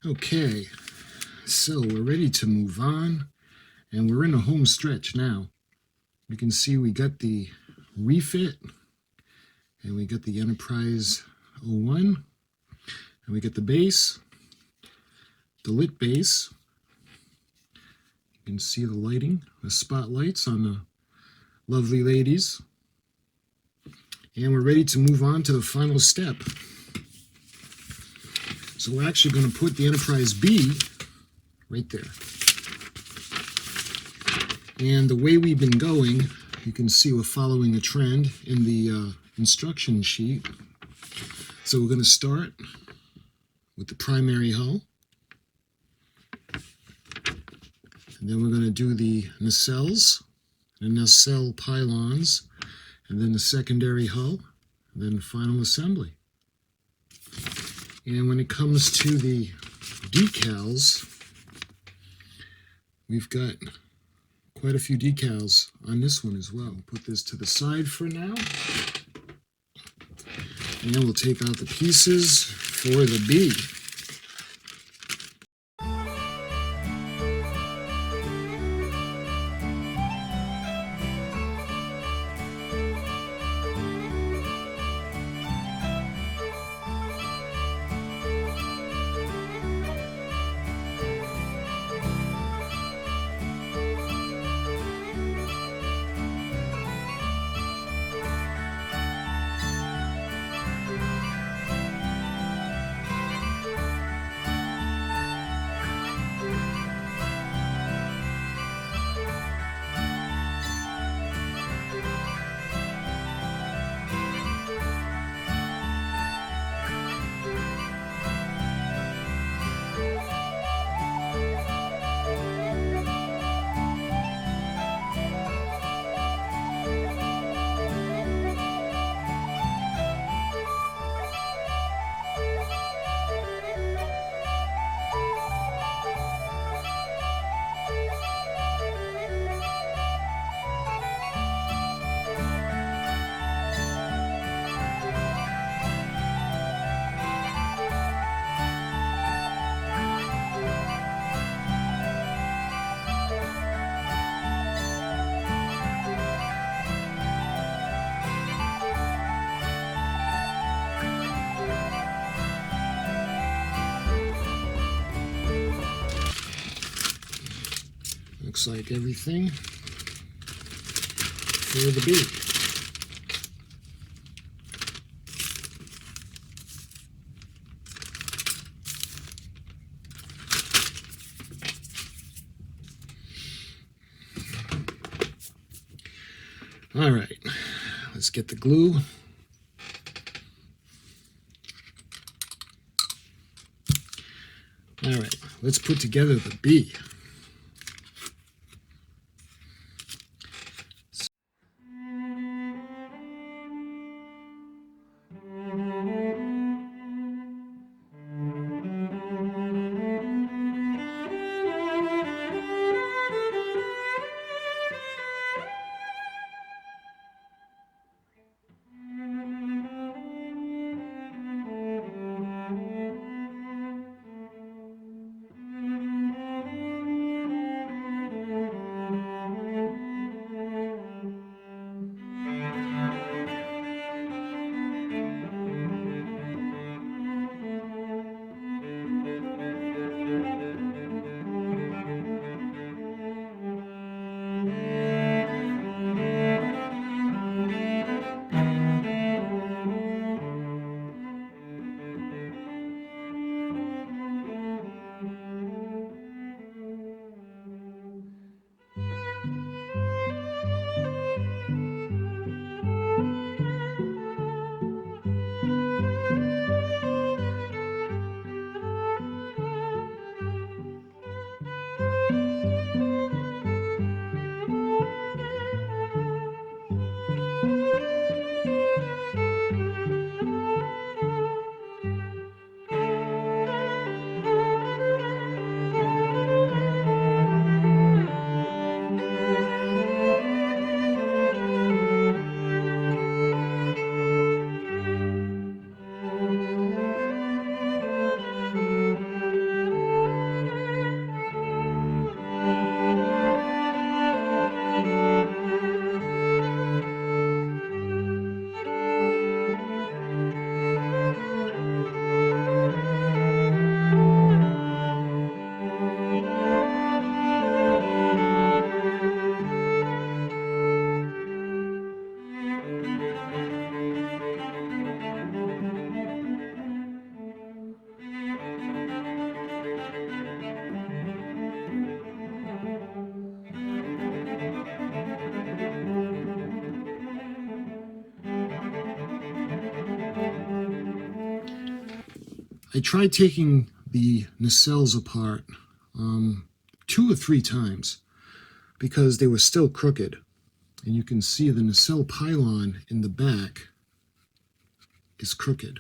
Okay, so we're ready to move on, and we're in the home stretch now. You can see we got the refit, and we got the Enterprise 01, and we got the base, the lit base. You can see the lighting, the spotlights on the lovely ladies. And we're ready to move on to the final step. So we're actually going to put the Enterprise B right there. And the way we've been going, you can see we're following a trend in the instruction sheet. So we're going to start with the primary hull. And then we're going to do the nacelles, the nacelle pylons, and then the secondary hull, and then the final assembly. And when it comes to the decals, we've got quite a few decals on this one as well. Put this to the side for now. And we'll take out the pieces for the B. Looks like everything for the B. All right, let's get the glue. All right, let's put together the B. I tried taking the nacelles apart 2 or 3 times because they were still crooked. And you can see the nacelle pylon in the back is crooked.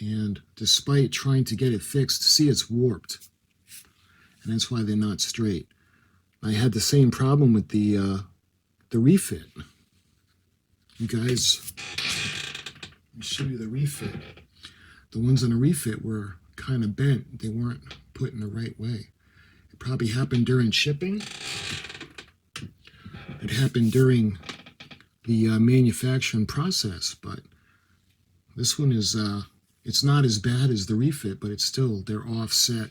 And despite trying to get it fixed, see, it's warped. And that's why they're not straight. I had the same problem with the refit. You guys, let me show you the refit. The ones on the refit were kind of bent. They weren't put in the right way. It probably happened during shipping. It happened during the manufacturing process, but this one is, it's not as bad as the refit, but it's still, they're offset.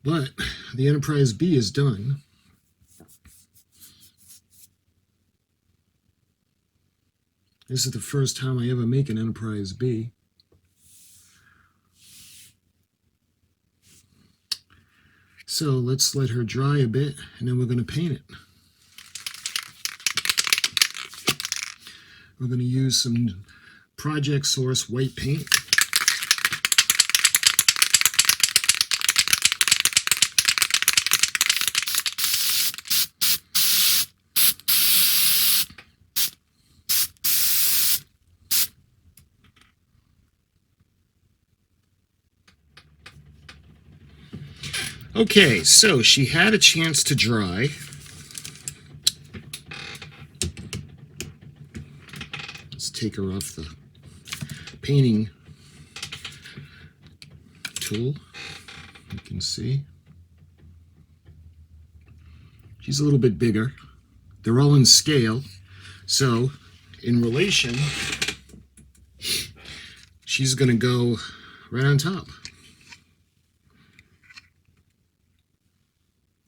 But the Enterprise B is done. This is the first time I ever make an Enterprise B. So let's let her dry a bit, and then we're going to paint it. We're going to use some Project Source white paint. Okay, so she had a chance to dry. Let's take her off the painting tool. You can see she's a little bit bigger. They're all in scale, so in relation, she's going to go right on top.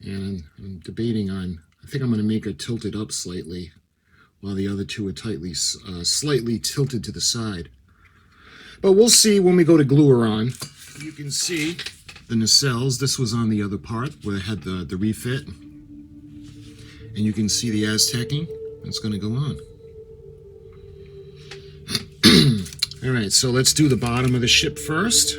And I'm debating on, I think I'm going to make her tilt it up slightly while the other two are slightly tilted to the side. But we'll see when we go to glue her on. You can see the nacelles. This was on the other part where it had the refit. And you can see the Aztecing. It's going to go on. All right, so let's do the bottom of the ship first.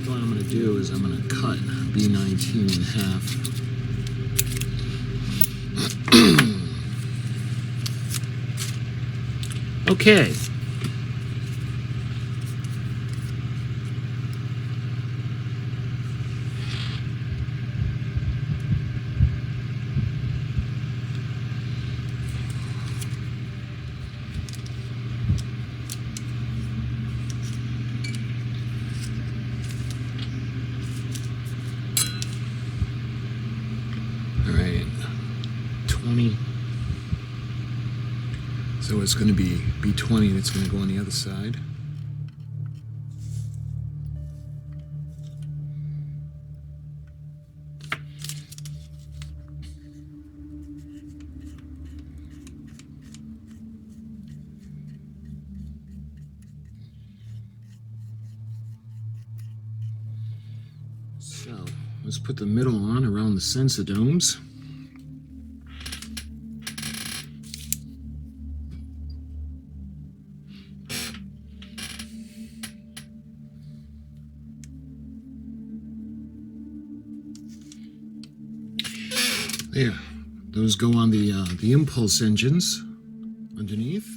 What I'm going to do is I'm going to cut B19 in half. Okay. All right. 20. So it's going to be B20 and it's going to go on the other side. So let's put the middle on around the sensor domes. There, those go on the impulse engines underneath.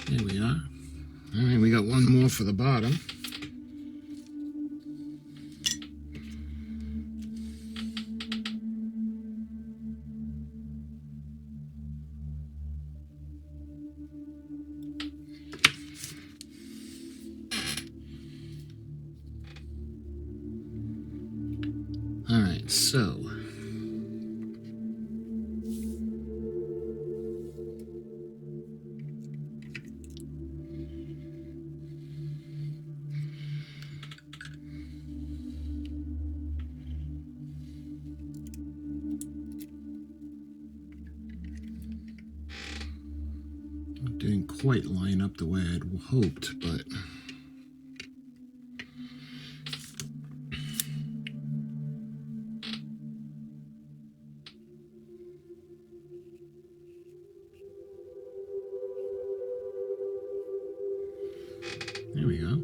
There we are. All right, we got one more for the bottom. All right, so it didn't quite line up the way I'd hoped, but there we go.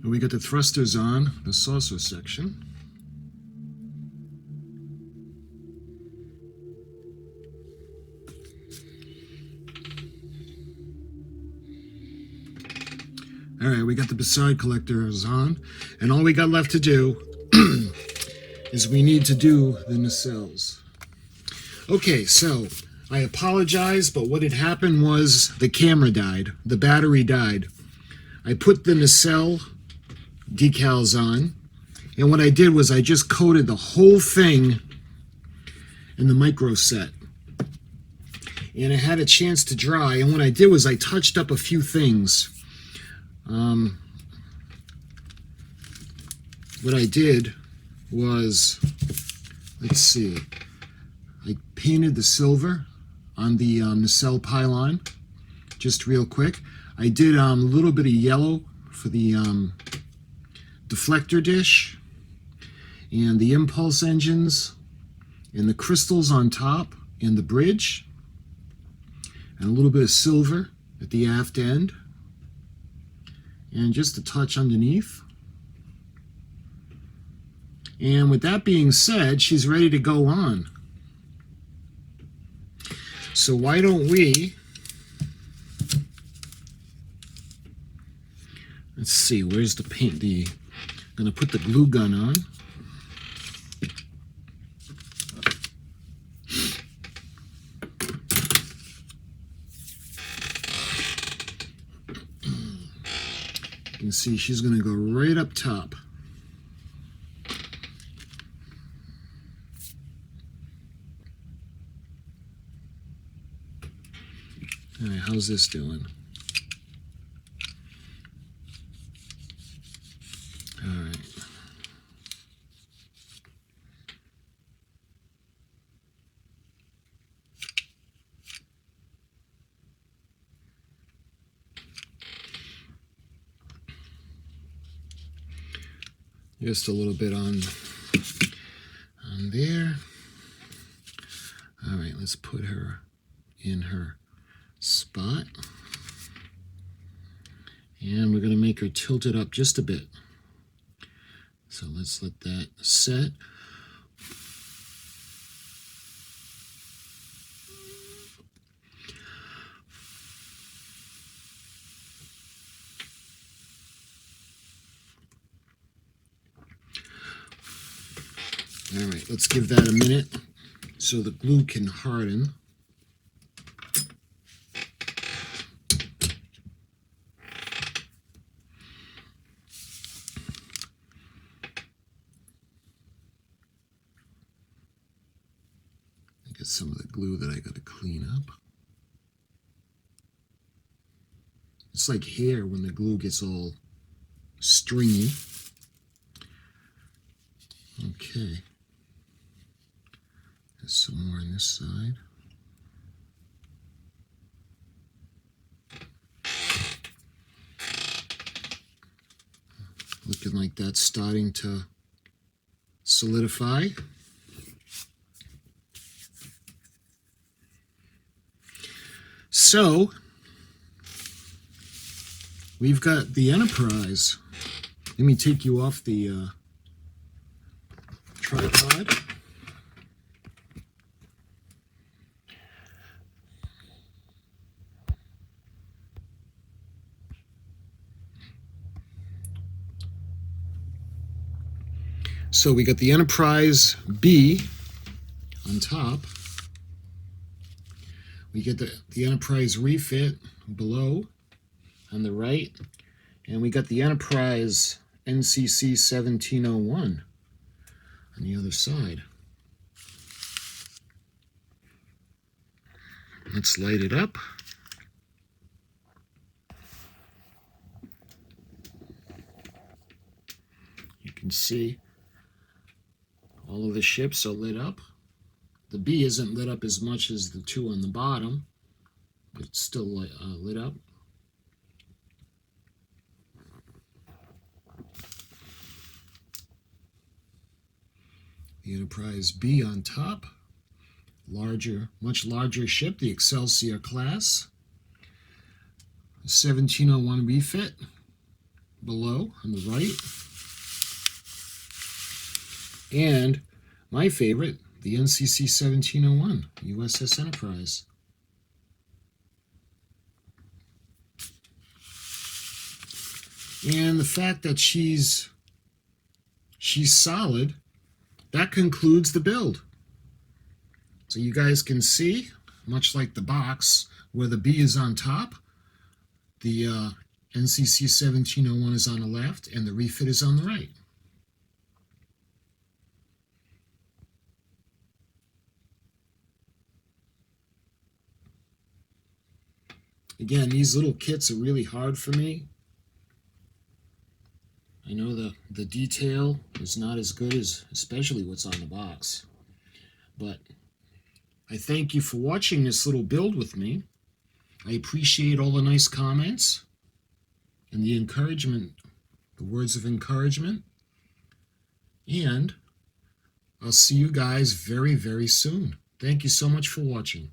We got the thrusters on the saucer section. All right, we got the side collectors on, and all we got left to do is we need to do the nacelles. Okay, so I apologize, but what had happened was the camera died, the battery died. I put the nacelle decals on, and what I did was I just coated the whole thing in the micro set, and it had a chance to dry. And what I did was I touched up a few things. What I did was, let's see, I painted the silver on the nacelle pylon just real quick. I did a little bit of yellow for the deflector dish and the impulse engines and the crystals on top and the bridge, and a little bit of silver at the aft end, and just a touch underneath. And with that being said, she's ready to go on. So why don't we, let's see, where's the paint? I'm going to put the glue gun on. You can see she's going to go right up top. All right, how's this doing? All right. Just a little bit on there. All right, let's put her in her spot. And we're going to make her tilt it up just a bit. So let's let that set. All right, let's give that a minute so the glue can harden. I got some of the glue that I got to clean up. It's like hair when the glue gets all stringy. Okay. There's some more on this side. Looking like that's starting to solidify. So, we've got the Enterprise. Let me take you off the tripod. So we got the Enterprise B on top. We get the Enterprise refit below on the right. And we got the Enterprise NCC-1701 on the other side. Let's light it up. You can see all of the ships are lit up. The B isn't lit up as much as the two on the bottom, but it's still lit up. The Enterprise B on top, larger, much larger ship, the Excelsior class. The 1701 refit below on the right. And my favorite, the NCC-1701 U.S.S. Enterprise. And the fact that she's solid, that concludes the build. So you guys can see, much like the box, where the B is on top, the NCC-1701 is on the left, and the refit is on the right. Again, these little kits are really hard for me. I know the detail is not as good as especially what's on the box. But I thank you for watching this little build with me. I appreciate all the nice comments and the encouragement, the words of encouragement. And I'll see you guys very, very soon. Thank you so much for watching.